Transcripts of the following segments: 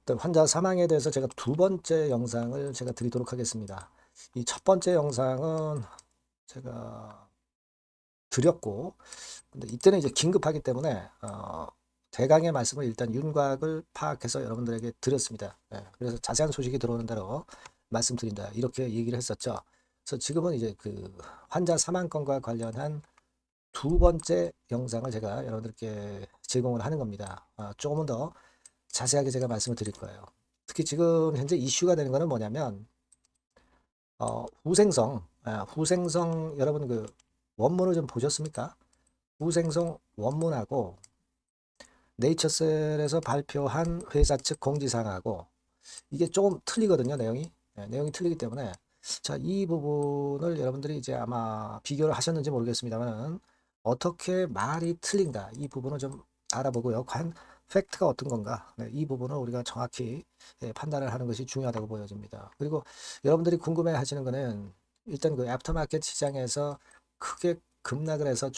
일단 환자 사망에 대해서 제가 두 번째 영상을 제가 드리도록 하겠습니다. 이 첫 번째 영상은 제가 드렸고, 근데 이때는 이제 긴급하기 때문에 대강의 말씀을 일단 윤곽을 파악해서 여러분들에게 드렸습니다. 예, 그래서 자세한 소식이 들어오는 대로 말씀드린다 이렇게 얘기를 했었죠. 그래서 지금은 이제 그 환자 사망건과 관련한 두 번째 영상을 제가 여러분들께 제공을 하는 겁니다. 조금은 더 자세하게 제가 말씀을 드릴 거예요. 특히 지금 현재 이슈가 되는 거는 뭐냐면 후생성, 후생성 여러분 그 원문을 좀 보셨습니까? 후생성 원문하고 네이처셀에서 발표한 회사 측 공지사항하고 이게 조금 틀리거든요, 내용이. 내용이 틀리기 때문에 자, 이 부분을 여러분들이 이제 아마 비교를 하셨는지 모르겠습니다만 어떻게 말이 틀린가 이 부분을 좀 알아보고요. 과연 팩트가 어떤 건가? 네, 이 부분을 우리가 정확히 판단을 하는 것이 중요하다고 보여집니다. 그리고 여러분들이 궁금해 하시는 거는 일단 그 애프터마켓 시장에서 크게 급락을 해서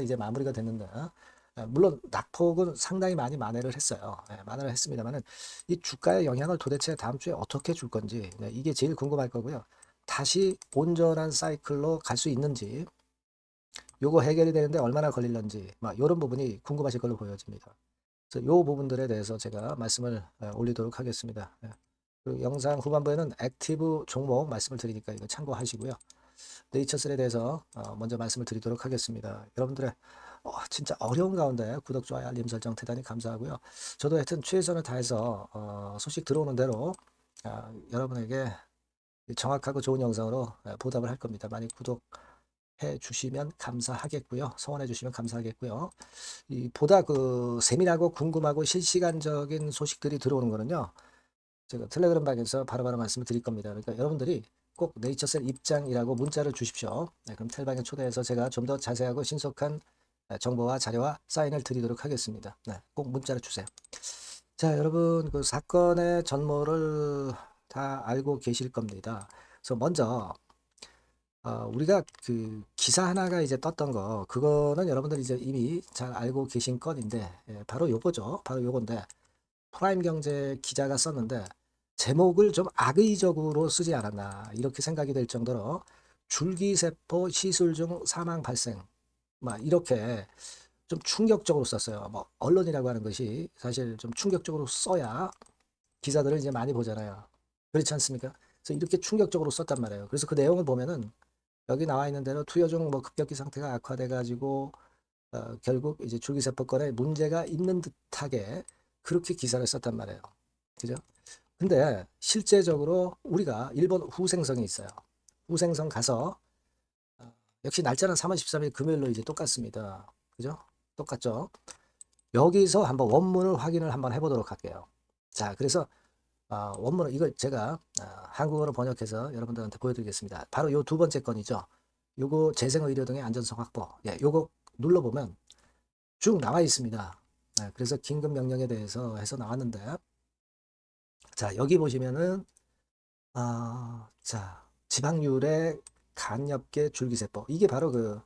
이제 마무리가 됐는데 물론 낙폭은 상당히 많이 만회를 했어요. 만회를 했습니다만은 이 주가의 영향을 도대체 다음 주에 어떻게 줄 건지 이게 제일 궁금할 거고요. 다시 온전한 사이클로 갈 수 있는지 요거 해결이 되는데 얼마나 걸릴런지 막 이런 부분이 궁금하실 걸로 보여집니다. 그래서 요 부분들에 대해서 제가 말씀을 올리도록 하겠습니다. 그 영상 후반부에는 액티브 종목 말씀을 드리니까 이거 참고하시고요. 네이처셀에 대해서 먼저 말씀을 드리도록 하겠습니다. 여러분들의 진짜 어려운 가운데 구독, 좋아요, 알림 설정 대단히 감사하고요. 저도 하여튼 최선을 다해서 소식 들어오는 대로 여러분에게 정확하고 좋은 영상으로 보답을 할 겁니다. 많이 구독해 주시면 감사하겠고요. 성원해 주시면 감사하겠고요. 이 보다 그 세밀하고 궁금하고 실시간적인 소식들이 들어오는 거는요. 제가 텔레그램 방에서 바로바로 말씀을 드릴 겁니다. 그러니까 여러분들이 꼭 네이처셀 입장이라고 문자를 주십시오. 네, 그럼 텔방에 초대해서 제가 좀 더 자세하고 신속한 정보와 자료와 사인을 드리도록 하겠습니다. 네, 꼭 문자를 주세요. 자, 여러분 그 사건의 전모를 다 알고 계실 겁니다. 그래서 먼저 우리가 그 기사 하나가 이제 떴던 거 그거는 여러분들 이제 이미 잘 알고 계신 건인데 바로 요거죠. 바로 요건데 프라임 경제 기자가 썼는데 제목을 좀 악의적으로 쓰지 않았나 이렇게 생각이 될 정도로 줄기세포 시술 중 사망 발생 막 이렇게 좀 충격적으로 썼어요. 뭐 언론이라고 하는 것이 사실 좀 충격적으로 써야 기사들을 이제 많이 보잖아요. 그렇지 않습니까? 그래서 이렇게 충격적으로 썼단 말이에요. 그래서 그 내용을 보면은 여기 나와 있는 대로 투여 중 뭐 급격히 상태가 악화돼 가지고 결국 이제 줄기세포권에 문제가 있는 듯하게 그렇게 기사를 썼단 말이에요. 그죠? 근데 실제적으로 우리가 일본 후생성이 있어요. 후생성 가서 역시 날짜는 3월 13일 금요일로 이제 똑같습니다. 그죠? 똑같죠? 여기서 한번 원문을 확인을 한번 해보도록 할게요. 자, 그래서 원문을 이걸 제가 한국어로 번역해서 여러분들한테 보여드리겠습니다. 바로 요 두 번째 건이죠. 요거 재생의료 등의 안전성 확보. 예, 요거 눌러보면 쭉 나와 있습니다. 그래서 긴급 명령에 대해서 해서 나왔는데, 자, 여기 보시면은, 자, 지방률의 간엽계 줄기세포. 이게 바로 그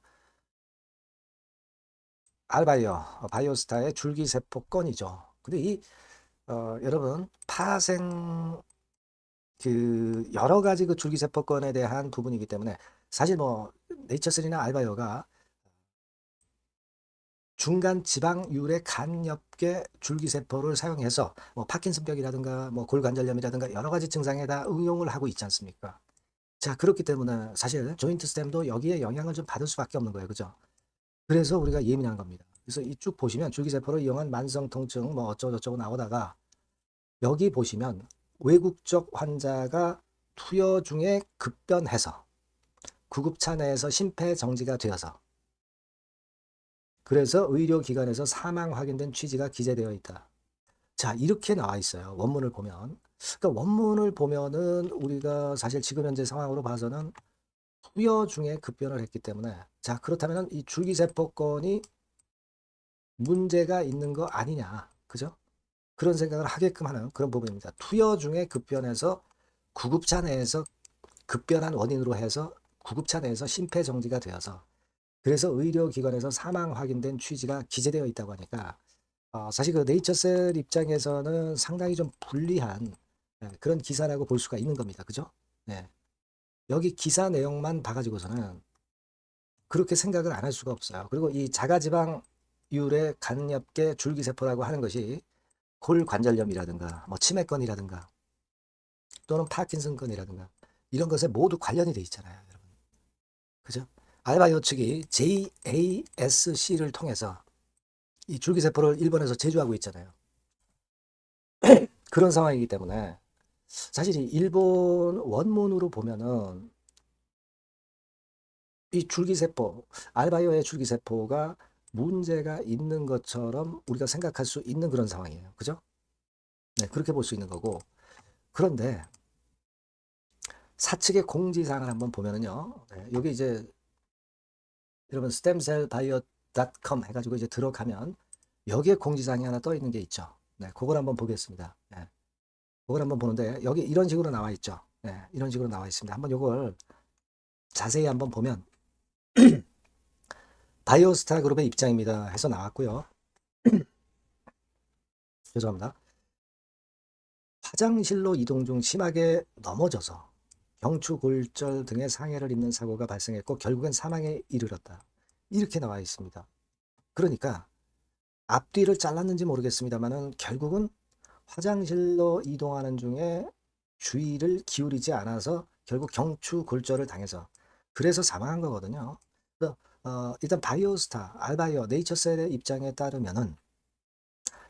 알바이오, 바이오스타의 줄기세포 건이죠. 근데 여러분, 파생, 그, 여러 가지 그 줄기세포 건에 대한 부분이기 때문에, 사실 뭐, 네이처셀이나 알바이오가 중간 지방율의 간엽계 줄기세포를 사용해서 뭐 파킨슨병이라든가 뭐 골관절염이라든가 여러 가지 증상에 다 응용을 하고 있지 않습니까? 자, 그렇기 때문에 사실 조인트 스템도 여기에 영향을 좀 받을 수밖에 없는 거예요. 그죠? 그래서 우리가 예민한 겁니다. 그래서 이 쭉 보시면 줄기세포를 이용한 만성 통증 뭐 어쩌고저쩌고 나오다가 여기 보시면 외국적 환자가 투여 중에 급변해서 구급차 내에서 심폐정지가 되어서 그래서 의료기관에서 사망 확인된 취지가 기재되어 있다. 자, 이렇게 나와 있어요. 원문을 보면. 그러니까 원문을 보면은 우리가 사실 지금 현재 상황으로 봐서는 투여 중에 급변을 했기 때문에 자, 그렇다면 이 줄기세포권이 문제가 있는 거 아니냐. 그죠? 그런 생각을 하게끔 하는 그런 부분입니다. 투여 중에 급변해서 구급차 내에서 급변한 원인으로 해서 구급차 내에서 심폐정지가 되어서 그래서 의료기관에서 사망 확인된 취지가 기재되어 있다고 하니까 사실 그 네이처셀 입장에서는 상당히 좀 불리한 그런 기사라고 볼 수가 있는 겁니다. 그죠? 네. 여기 기사 내용만 봐가지고서는 그렇게 생각을 안 할 수가 없어요. 그리고 이 자가지방률의 간엽계 줄기세포라고 하는 것이 골관절염이라든가 뭐 치매건이라든가 또는 파킨슨건이라든가 이런 것에 모두 관련이 돼 있잖아요, 여러분. 그죠? 알바이오 측이 JASC를 통해서 이 줄기세포를 일본에서 제조하고 있잖아요. 그런 상황이기 때문에 사실 이 일본 원문으로 보면은 이 줄기세포, 알바이오의 줄기세포가 문제가 있는 것처럼 우리가 생각할 수 있는 그런 상황이에요. 그죠? 네, 그렇게 볼 수 있는 거고. 그런데 사측의 공지사항을 한번 보면은요. 네, 여기 이제 여러분 stemcellbio.com 해가지고 이제 들어가면 여기에 공지사항이 하나 떠 있는 게 있죠. 네, 그걸 한번 보겠습니다. 네, 그걸 한번 보는데 여기 이런 식으로 나와 있죠. 네, 이런 식으로 나와 있습니다. 한번 요걸 자세히 한번 보면 바이오스타 그룹의 입장입니다 해서 나왔고요. 죄송합니다. 화장실로 이동 중 심하게 넘어져서 경추골절 등의 상해를 입는 사고가 발생했고 결국엔 사망에 이르렀다. 이렇게 나와 있습니다. 그러니까 앞뒤를 잘랐는지 모르겠습니다만은 결국은 화장실로 이동하는 중에 주의를 기울이지 않아서 결국 경추골절을 당해서 그래서 사망한 거거든요. 그래서 일단 바이오스타, 알바이오, 네이처셀의 입장에 따르면은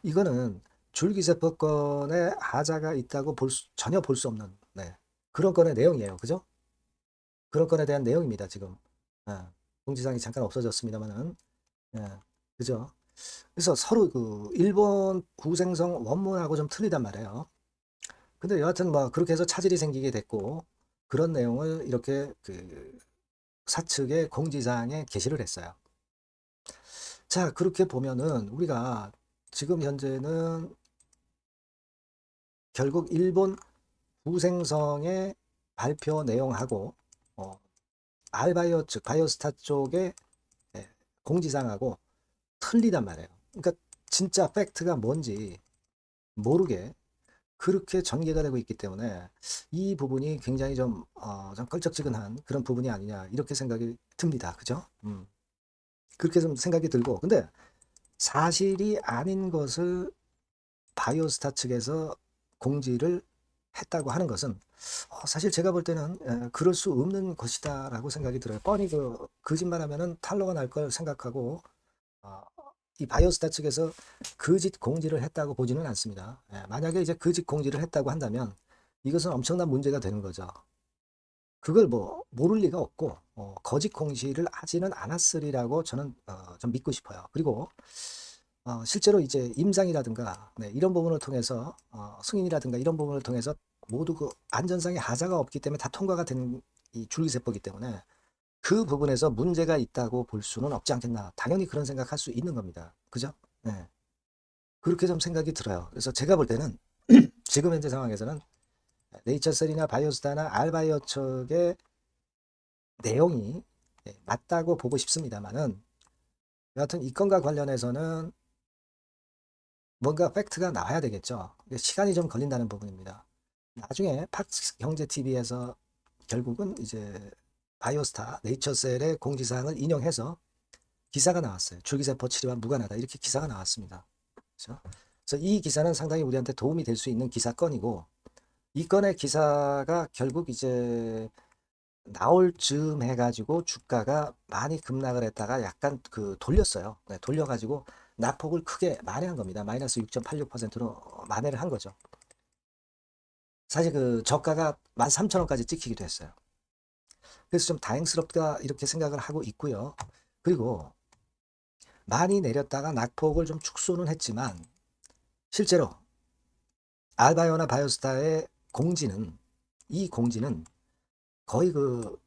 이거는 줄기세포권에 하자가 있다고 전혀 볼 수 없는 그런 건의 내용이에요. 그죠? 그런 건에 대한 내용입니다. 지금 공지사항이 잠깐 없어졌습니다만은 그죠? 그래서 서로 그 일본 구생성 원문하고 좀 틀리단 말이에요. 근데 여하튼 뭐 그렇게 해서 차질이 생기게 됐고 그런 내용을 이렇게 그 사측의 공지사항에 게시를 했어요. 자, 그렇게 보면은 우리가 지금 현재는 결국 일본 구생성의 발표 내용하고 알바이오 측, 바이오스타 쪽의 공지사항하고 틀리단 말이에요. 그러니까 진짜 팩트가 뭔지 모르게 그렇게 전개가 되고 있기 때문에 이 부분이 굉장히 좀 걸쩍지근한 그런 부분이 아니냐 이렇게 생각이 듭니다. 그죠? 그렇게 좀 생각이 들고 근데 사실이 아닌 것을 바이오스타 측에서 공지를 했다고 하는 것은 사실 제가 볼 때는 그럴 수 없는 것이다라고 생각이 들어요. 뻔히 거짓말하면은 탄로가 날 걸 생각하고 어, 이 바이오스타 측에서 거짓 공지를 했다고 보지는 않습니다. 만약에 이제 거짓 공지를 했다고 한다면 이것은 엄청난 문제가 되는 거죠. 그걸 뭐 모를 리가 없고 거짓 공시를 하지는 않았으리라고 저는 좀 믿고 싶어요. 그리고 실제로 이제 임상이라든가 이런 부분을 통해서 승인이라든가 이런 부분을 통해서 모두 그 안전상의 하자가 없기 때문에 다 통과가 된 이 줄기세포이기 때문에 그 부분에서 문제가 있다고 볼 수는 없지 않겠나. 당연히 그런 생각할 수 있는 겁니다. 그죠? 네. 그렇게 좀 생각이 들어요. 그래서 제가 볼 때는 지금 현재 상황에서는 네이처셀이나 바이오스타나 알바이오 측의 내용이 맞다고 보고 싶습니다만은 여하튼 이 건과 관련해서는 뭔가 팩트가 나와야 되겠죠. 시간이 좀 걸린다는 부분입니다. 나중에 팍스 경제 TV에서 결국은 이제 바이오스타, 네이처셀의 공지사항을 인용해서 기사가 나왔어요. 줄기세포 치료와 무관하다 이렇게 기사가 나왔습니다. 그렇죠? 그래서 이 기사는 상당히 우리한테 도움이 될 수 있는 기사건이고 이 건의 기사가 결국 이제 나올 즈음 해가지고 주가가 많이 급락을 했다가 약간 돌렸어요. 네, 돌려가지고 낙폭을 크게 만회한 겁니다. 마이너스 6.86%로 만회를 한 거죠. 사실 그 저가가 13,000원까지 찍히기도 했어요. 그래서 좀 다행스럽다 이렇게 생각을 하고 있고요. 그리고 많이 내렸다가 낙폭을 좀 축소는 했지만 실제로 알바이오나 바이오스타의 공지는 이 공지는 거의 그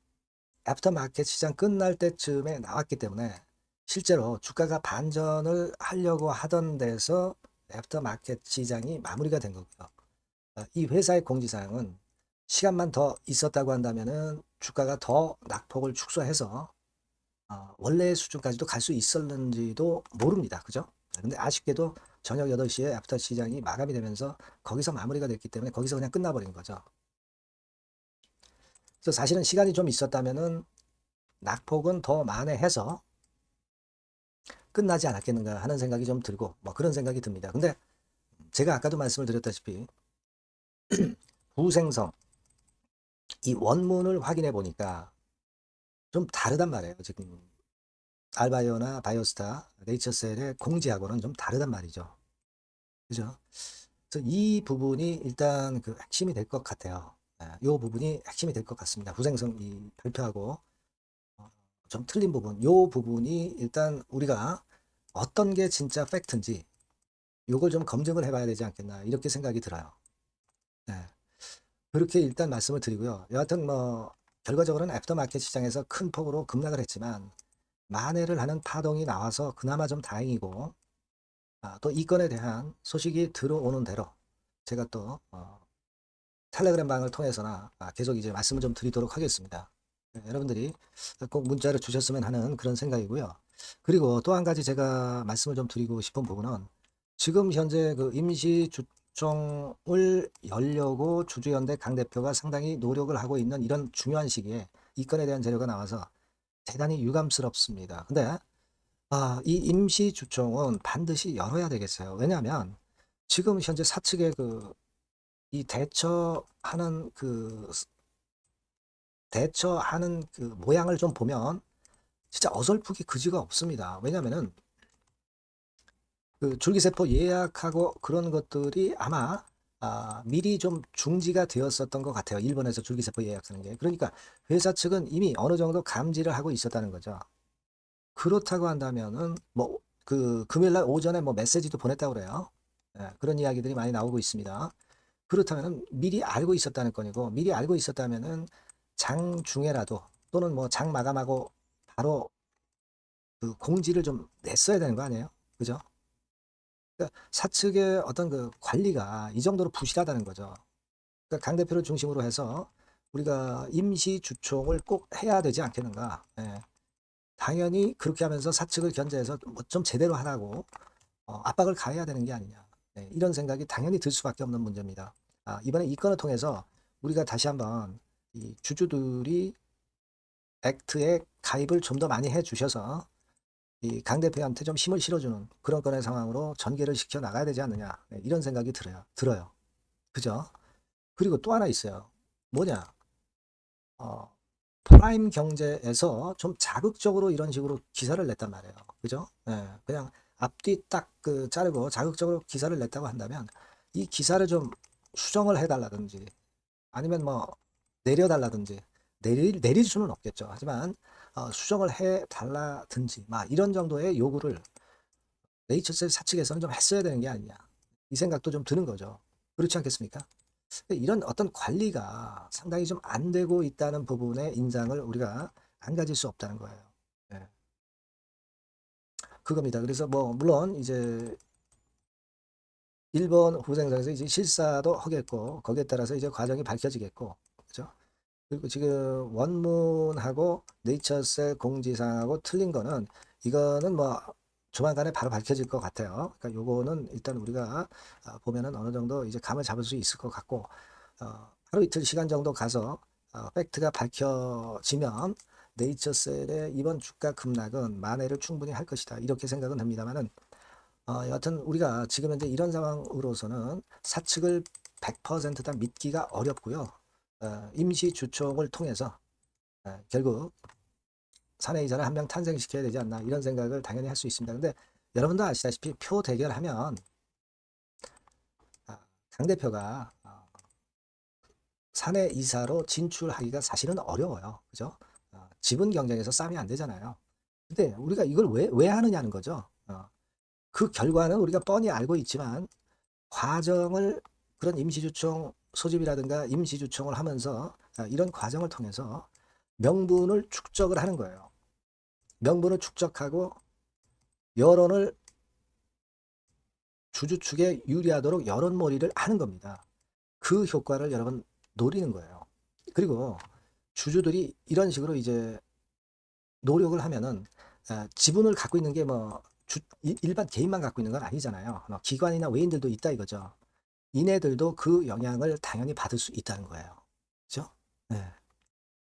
애프터마켓 시장 끝날 때쯤에 나왔기 때문에 실제로 주가가 반전을 하려고 하던 데서 애프터마켓 시장이 마무리가 된 거고요. 이 회사의 공지사항은 시간만 더 있었다고 한다면은 주가가 더 낙폭을 축소해서 원래의 수준까지도 갈 수 있었는지도 모릅니다. 그죠? 근데 아쉽게도 저녁 8시에 애프터 시장이 마감이 되면서 거기서 마무리가 됐기 때문에 거기서 그냥 끝나버린 거죠. 그래서 사실은 시간이 좀 있었다면은 낙폭은 더 만회해서 끝나지 않았겠는가 하는 생각이 좀 들고 뭐 그런 생각이 듭니다. 근데 제가 아까도 말씀을 드렸다시피 부생성 이 원문을 확인해 보니까 좀 다르단 말이에요. 지금 알바이오나 바이오스타, 네이처셀의 공지하고는 좀 다르단 말이죠. 그죠? 그래서 이 부분이 일단 그 핵심이 될 것 같아요. 이 부분이 핵심이 될 것 같습니다. 후생성 이 발표하고 좀 틀린 부분, 이 부분이 일단 우리가 어떤 게 진짜 팩트인지 요걸 좀 검증을 해봐야 되지 않겠나 이렇게 생각이 들어요. 네. 그렇게 일단 말씀을 드리고요. 여하튼 뭐 결과적으로는 애프터마켓 시장에서 큰 폭으로 급락을 했지만 만회를 하는 파동이 나와서 그나마 좀 다행이고 또 이 건에 대한 소식이 들어오는 대로 제가 또 텔레그램 방을 통해서나 계속 이제 말씀을 좀 드리도록 하겠습니다. 네, 여러분들이 꼭 문자를 주셨으면 하는 그런 생각이고요. 그리고 또 한 가지 제가 말씀을 좀 드리고 싶은 부분은 지금 현재 그 임시 주총을 열려고 주주연대 강 대표가 상당히 노력을 하고 있는 이런 중요한 시기에 이 건에 대한 자료가 나와서 대단히 유감스럽습니다. 근데 이 임시 주총은 반드시 열어야 되겠어요. 왜냐하면 지금 현재 사측의 이 대처하는 그 모양을 좀 보면 진짜 어설프기 그지가 없습니다. 왜냐면은 그 줄기세포 예약하고 그런 것들이 아마 미리 좀 중지가 되었었던 것 같아요. 일본에서 줄기세포 예약하는 게. 그러니까 회사 측은 이미 어느 정도 감지를 하고 있었다는 거죠. 그렇다고 한다면은 뭐 그 금요일날 오전에 뭐 메시지도 보냈다고 그래요. 예, 그런 이야기들이 많이 나오고 있습니다. 그렇다면은 미리 알고 있었다는 건이고 미리 알고 있었다면은 장 중에라도 또는 뭐 장 마감하고 바로 그 공지를 좀 냈어야 되는 거 아니에요? 그죠? 그러니까 사측의 어떤 그 관리가 이 정도로 부실하다는 거죠. 그러니까 강 대표를 중심으로 해서 우리가 임시 주총을 꼭 해야 되지 않겠는가? 예. 당연히 그렇게 하면서 사측을 견제해서 뭐 좀 제대로 하라고 압박을 가해야 되는 게 아니냐. 네, 이런 생각이 당연히 들 수밖에 없는 문제입니다. 이번에 이 건을 통해서 우리가 다시 한번 이 주주들이 액트에 가입을 좀 더 많이 해 주셔서 이 강 대표한테 좀 힘을 실어주는 그런 건의 상황으로 전개를 시켜 나가야 되지 않느냐. 네, 이런 생각이 들어요. 그죠? 그리고 또 하나 있어요. 뭐냐? 어, 프라임 경제에서 좀 자극적으로 이런 식으로 기사를 냈단 말이에요. 그죠? 예, 그냥 앞뒤 딱 그 자르고 자극적으로 기사를 냈다고 한다면 이 기사를 좀 수정을 해달라든지 아니면 뭐 내려달라든지 내릴 수는 없겠죠. 하지만 수정을 해달라든지 막 이런 정도의 요구를 네이처셀 사측에서는 좀 했어야 되는 게 아니냐. 이 생각도 좀 드는 거죠. 그렇지 않겠습니까? 이런 어떤 관리가 상당히 좀 안 되고 있다는 부분의 인상을 우리가 안 가질 수 없다는 거예요. 네. 그겁니다. 그래서 뭐 물론 이제 일본 후생상에서 이제 실사도 하겠고 거기에 따라서 이제 과정이 밝혀지겠고 그죠? 그리고 지금 원문하고 네이처셀 공지사항하고 틀린 거는 이거는 뭐 조만간에 바로 밝혀질 것 같아요. 그러니까 요거는 일단 우리가 보면은 어느 정도 이제 감을 잡을 수 있을 것 같고 하루 이틀 시간 정도 가서 팩트가 밝혀지면 네이처셀의 이번 주가 급락은 만회를 충분히 할 것이다. 이렇게 생각은 합니다만은 여하튼 우리가 지금 현재 이런 상황으로서는 사측을 100%다 믿기가 어렵고요. 임시 주총을 통해서 결국 사내이사를 한 명 탄생시켜야 되지 않나 이런 생각을 당연히 할 수 있습니다. 근데 여러분도 아시다시피 표 대결하면 강 대표가 사내이사로 진출하기가 사실은 어려워요. 그죠? 지분 경쟁에서 싸움이 안 되잖아요. 근데 우리가 이걸 왜 하느냐는 거죠. 그 결과는 우리가 뻔히 알고 있지만 과정을 그런 임시주총 소집이라든가 임시주총을 하면서 이런 과정을 통해서 명분을 축적을 하는 거예요. 명분을 축적하고 여론을 주주 측에 유리하도록 여론몰이를 하는 겁니다. 그 효과를 여러분 노리는 거예요. 그리고 주주들이 이런 식으로 이제 노력을 하면은 지분을 갖고 있는 게 뭐 일반 개인만 갖고 있는 건 아니잖아요. 기관이나 외인들도 있다 이거죠. 이네들도 그 영향을 당연히 받을 수 있다는 거예요. 그죠? 네.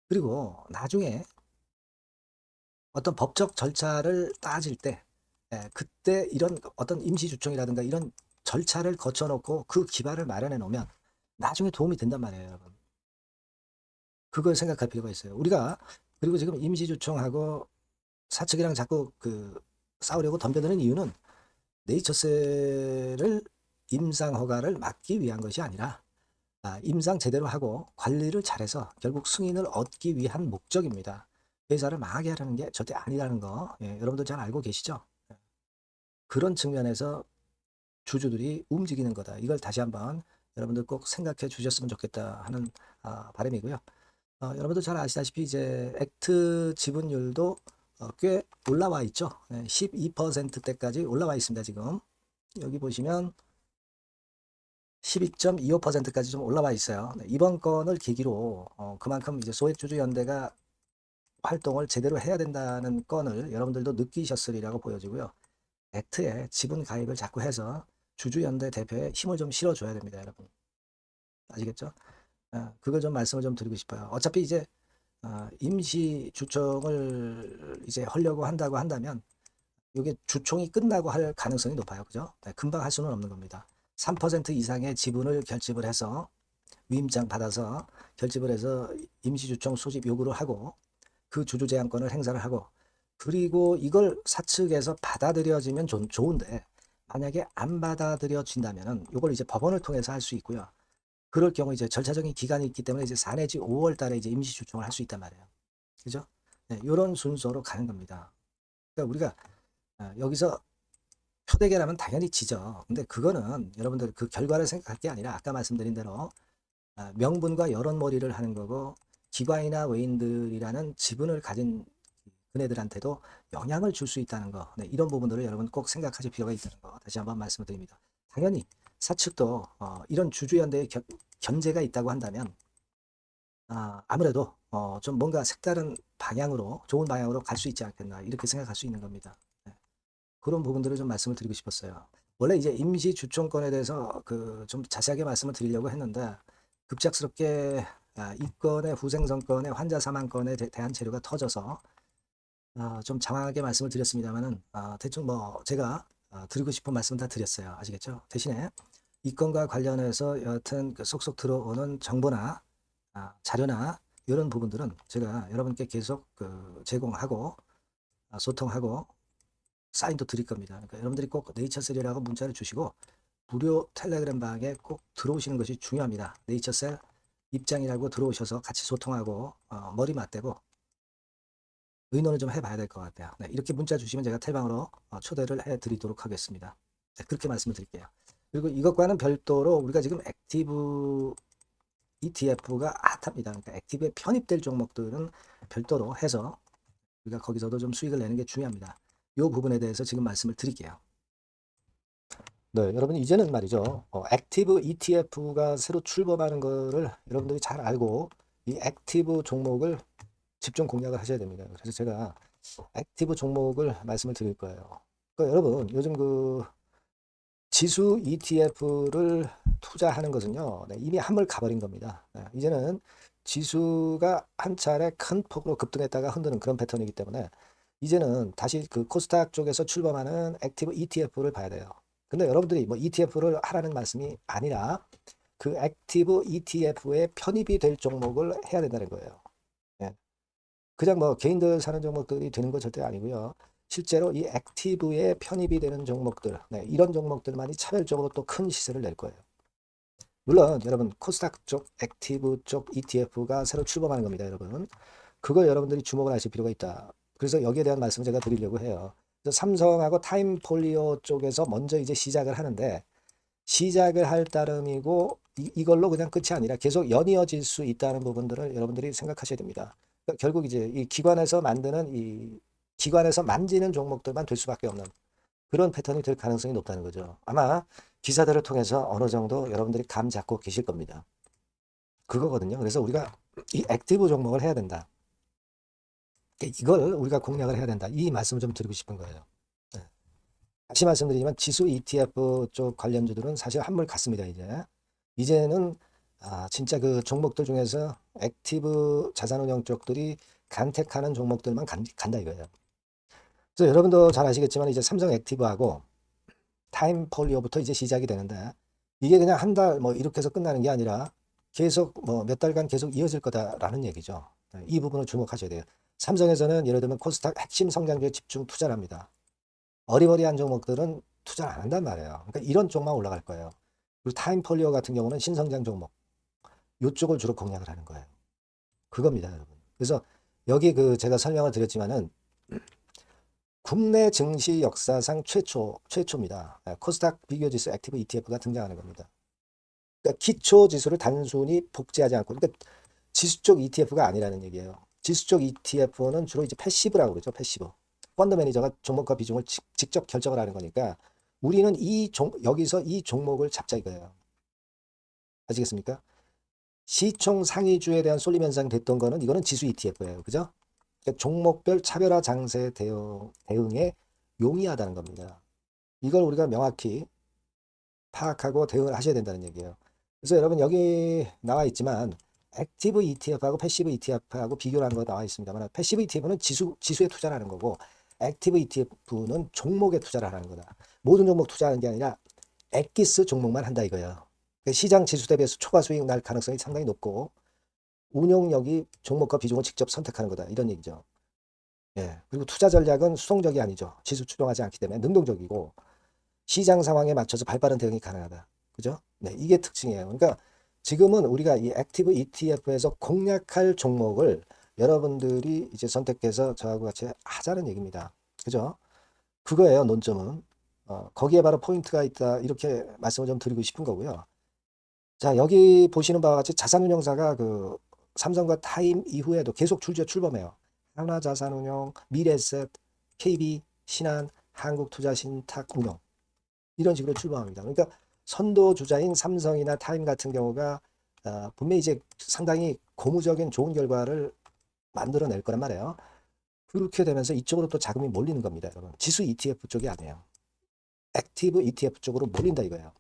그리고 나중에 어떤 법적 절차를 따질 때, 그때 이런 어떤 임시주총이라든가 이런 절차를 거쳐놓고 그 기반을 마련해 놓으면 나중에 도움이 된단 말이에요, 여러분. 그걸 생각할 필요가 있어요. 우리가 그리고 지금 임시주총하고 사측이랑 자꾸 싸우려고 덤벼드는 이유는 네이처셀을 임상 허가를 막기 위한 것이 아니라 임상 제대로 하고 관리를 잘해서 결국 승인을 얻기 위한 목적입니다. 회사를 망하게 하려는 게 절대 아니라는 거, 여러분들 잘 알고 계시죠? 그런 측면에서 주주들이 움직이는 거다. 이걸 다시 한번 여러분들 꼭 생각해 주셨으면 좋겠다 하는 바람이고요. 여러분들 잘 아시다시피 이제 액트 지분율도 꽤 올라와 있죠. 12%대까지 올라와 있습니다. 지금 여기 보시면 12.25%까지 좀 올라와 있어요. 이번 건을 계기로 그만큼 이제 소액주주연대가 활동을 제대로 해야 된다는 건을 여러분들도 느끼셨으리라고 보여지고요. 액트에 지분 가입을 자꾸 해서 주주연대 대표에 힘을 좀 실어줘야 됩니다, 여러분. 아시겠죠? 그걸 좀 말씀을 좀 드리고 싶어요. 어차피 이제 임시 주총을 이제 하려고 한다고 한다면 이게 주총이 끝나고 할 가능성이 높아요. 그죠? 네, 금방 할 수는 없는 겁니다. 3% 이상의 지분을 결집을 해서 위임장 받아서 결집을 해서 임시주총 소집 요구를 하고 그 주주제한권을 행사를 하고 그리고 이걸 사측에서 받아들여지면 좋은데 만약에 안 받아들여진다면은 이걸 이제 법원을 통해서 할 수 있고요. 그럴 경우 이제 절차적인 기간이 있기 때문에 이제 4 내지 5월 달에 이제 임시주총을 할 수 있단 말이에요. 그죠? 네, 이런 순서로 가는 겁니다. 그러니까 우리가 여기서 표대결하면 당연히 지죠. 근데 그거는 여러분들 그 결과를 생각할 게 아니라 아까 말씀드린 대로 명분과 여론몰이를 하는 거고 기관이나 외인들이라는 지분을 가진 그네들한테도 영향을 줄 수 있다는 거. 네, 이런 부분들을 여러분 꼭 생각하실 필요가 있다는 거 다시 한번 말씀을 드립니다. 당연히 사측도 이런 주주연대의 견제가 있다고 한다면 아무래도 좀 뭔가 색다른 방향으로 좋은 방향으로 갈 수 있지 않겠나 이렇게 생각할 수 있는 겁니다. 네. 그런 부분들을 좀 말씀을 드리고 싶었어요. 원래 이제 임시 주총권에 대해서 좀 자세하게 말씀을 드리려고 했는데 급작스럽게 이 건의 후생성건의 환자 사망건에 대한 재료가 터져서 좀 장황하게 말씀을 드렸습니다만은 대충 뭐 제가 드리고 싶은 말씀 다 드렸어요. 아시겠죠? 대신에 이 건과 관련해서 여하튼 속속 들어오는 정보나 자료나 이런 부분들은 제가 여러분께 계속 제공하고 소통하고 사인도 드릴 겁니다. 그러니까 여러분들이 꼭 네이처셀이라고 문자를 주시고 무료 텔레그램 방에 꼭 들어오시는 것이 중요합니다. 네이처셀 입장이라고 들어오셔서 같이 소통하고 머리 맞대고 의논을 좀 해봐야 될 것 같아요. 네, 이렇게 문자 주시면 제가 텔방으로 초대를 해드리도록 하겠습니다. 네, 그렇게 말씀을 드릴게요. 그리고 이것과는 별도로 우리가 지금 액티브 ETF가 핫합니다. 그러니까 액티브에 편입될 종목들은 별도로 해서 우리가 거기서도 좀 수익을 내는 게 중요합니다. 이 부분에 대해서 지금 말씀을 드릴게요. 네, 여러분 이제는 말이죠. 액티브 ETF가 새로 출범하는 거를 여러분들이 잘 알고 이 액티브 종목을 집중 공략을 하셔야 됩니다. 그래서 제가 액티브 종목을 말씀을 드릴 거예요. 그러니까 여러분 요즘 지수 ETF를 투자하는 것은요, 네, 이미 한물 가버린 겁니다. 네, 이제는 지수가 한 차례 큰 폭으로 급등했다가 흔드는 그런 패턴이기 때문에 이제는 다시 그 코스닥 쪽에서 출범하는 액티브 ETF를 봐야 돼요. 근데 여러분들이 뭐 ETF를 하라는 말씀이 아니라 그 액티브 ETF에 편입이 될 종목을 해야 된다는 거예요. 예. 그냥 뭐 개인들 사는 종목들이 되는 건 절대 아니고요. 실제로 이 액티브에 편입이 되는 종목들, 네, 이런 종목들만이 차별적으로 또 큰 시세를 낼 거예요. 물론 여러분 코스닥 쪽 액티브 쪽 ETF가 새로 출범하는 겁니다, 여러분. 그걸 여러분들이 주목을 하실 필요가 있다. 그래서 여기에 대한 말씀을 제가 드리려고 해요. 그래서 삼성하고 타임폴리오 쪽에서 먼저 이제 시작을 하는데 시작을 할 따름이고 이걸로 그냥 끝이 아니라 계속 연이어질 수 있다는 부분들을 여러분들이 생각하셔야 됩니다. 그러니까 결국 이제 이 기관에서 만드는 이 기관에서 만지는 종목들만 될 수밖에 없는 그런 패턴이 될 가능성이 높다는 거죠. 아마 기사들을 통해서 어느 정도 여러분들이 감 잡고 계실 겁니다. 그거거든요. 그래서 우리가 이 액티브 종목을 해야 된다. 이걸 우리가 공략을 해야 된다. 이 말씀을 좀 드리고 싶은 거예요. 네. 다시 말씀드리지만 지수 ETF 쪽 관련주들은 사실 한물 같습니다. 이제는 진짜 그 종목들 중에서 액티브 자산운용 쪽들이 간택하는 종목들만 간다 이거예요. 그래서 여러분도 잘 아시겠지만 이제 삼성 액티브하고 타임폴리오부터 이제 시작이 되는데 이게 그냥 한 달 뭐 이렇게 해서 끝나는 게 아니라 계속 뭐 몇 달간 계속 이어질 거다라는 얘기죠. 이 부분을 주목하셔야 돼요. 삼성에서는 예를 들면 코스닥 핵심 성장주에 집중 투자를 합니다. 어리버리한 종목들은 투자를 안 한단 말이에요. 그러니까 이런 쪽만 올라갈 거예요. 그리고 타임폴리오 같은 경우는 신성장 종목 이쪽을 주로 공략을 하는 거예요. 그겁니다, 여러분. 그래서 여기 그 제가 설명을 드렸지만은 국내 증시 역사상 최초입니다. 코스닥 비교지수 액티브 ETF가 등장하는 겁니다. 그러니까 기초 지수를 단순히 복제하지 않고, 그러니까 지수 쪽 ETF가 아니라는 얘기예요. 지수 쪽 ETF는 주로 이제 패시브라고 그러죠. 패시브. 펀드 매니저가 종목과 비중을 직접 결정을 하는 거니까 우리는 여기서 이 종목을 잡자 이거예요. 아시겠습니까? 시총 상위주에 대한 쏠림 현상이 됐던 거는 이거는 지수 ETF예요. 그죠? 그러니까 종목별 차별화 장세 대응에 용이하다는 겁니다. 이걸 우리가 명확히 파악하고 대응을 하셔야 된다는 얘기예요. 그래서 여러분 여기 나와 있지만 액티브 ETF하고 패시브 ETF하고 비교를 한 거 나와 있습니다만 패시브 ETF는 지수에 투자를 하는 거고 액티브 ETF는 종목에 투자를 하는 거다. 모든 종목 투자하는 게 아니라 엑기스 종목만 한다 이거예요. 그러니까 시장 지수 대비해서 초과 수익 날 가능성이 상당히 높고 운용력이 종목과 비중을 직접 선택하는 거다 이런 얘기죠. 예. 그리고 투자 전략은 수동적이 아니죠. 지수 추종하지 않기 때문에 능동적이고 시장 상황에 맞춰서 발빠른 대응이 가능하다. 그죠? 네, 이게 특징이에요. 그러니까 지금은 우리가 이 액티브 ETF에서 공략할 종목을 여러분들이 이제 선택해서 저하고 같이 하자는 얘기입니다. 그죠? 그거예요, 논점은. 거기에 바로 포인트가 있다. 이렇게 말씀을 좀 드리고 싶은 거고요. 자, 여기 보시는 바와 같이 자산운용사가 그 삼성과 타임 이후에도 계속 출범해요. 하나자산운용, 미래에셋, KB, 신한, 한국투자신탁운용 이런 식으로 출범합니다. 그러니까 선도 주자인 삼성이나 타임 같은 경우가 분명히 이제 상당히 고무적인 좋은 결과를 만들어낼 거란 말이에요. 그렇게 되면서 이쪽으로 또 자금이 몰리는 겁니다, 여러분. 지수 ETF 쪽이 아니에요. 액티브 ETF 쪽으로 몰린다 이거예요.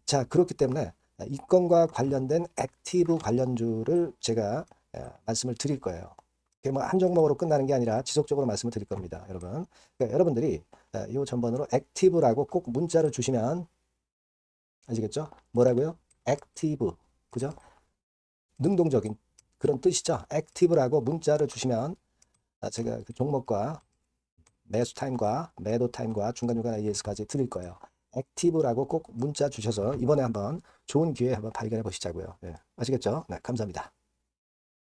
자, 그렇기 때문에 이 건과 관련된 액티브 관련주를 제가 말씀을 드릴 거예요. 뭐 한 종목으로 끝나는 게 아니라 지속적으로 말씀을 드릴 겁니다, 여러분. 그러니까 여러분들이 이 전번으로 액티브라고 꼭 문자를 주시면 아시겠죠? 뭐라고요? 액티브. 그죠? 능동적인 그런 뜻이죠. 액티브라고 문자를 주시면 제가 그 종목과 매수 타임과 매도 타임과 중간중간 AS까지 드릴 거예요. 액티브라고 꼭 문자 주셔서 이번에 한번 좋은 기회 한번 발견해 보시자고요. 네, 아시겠죠? 네, 감사합니다.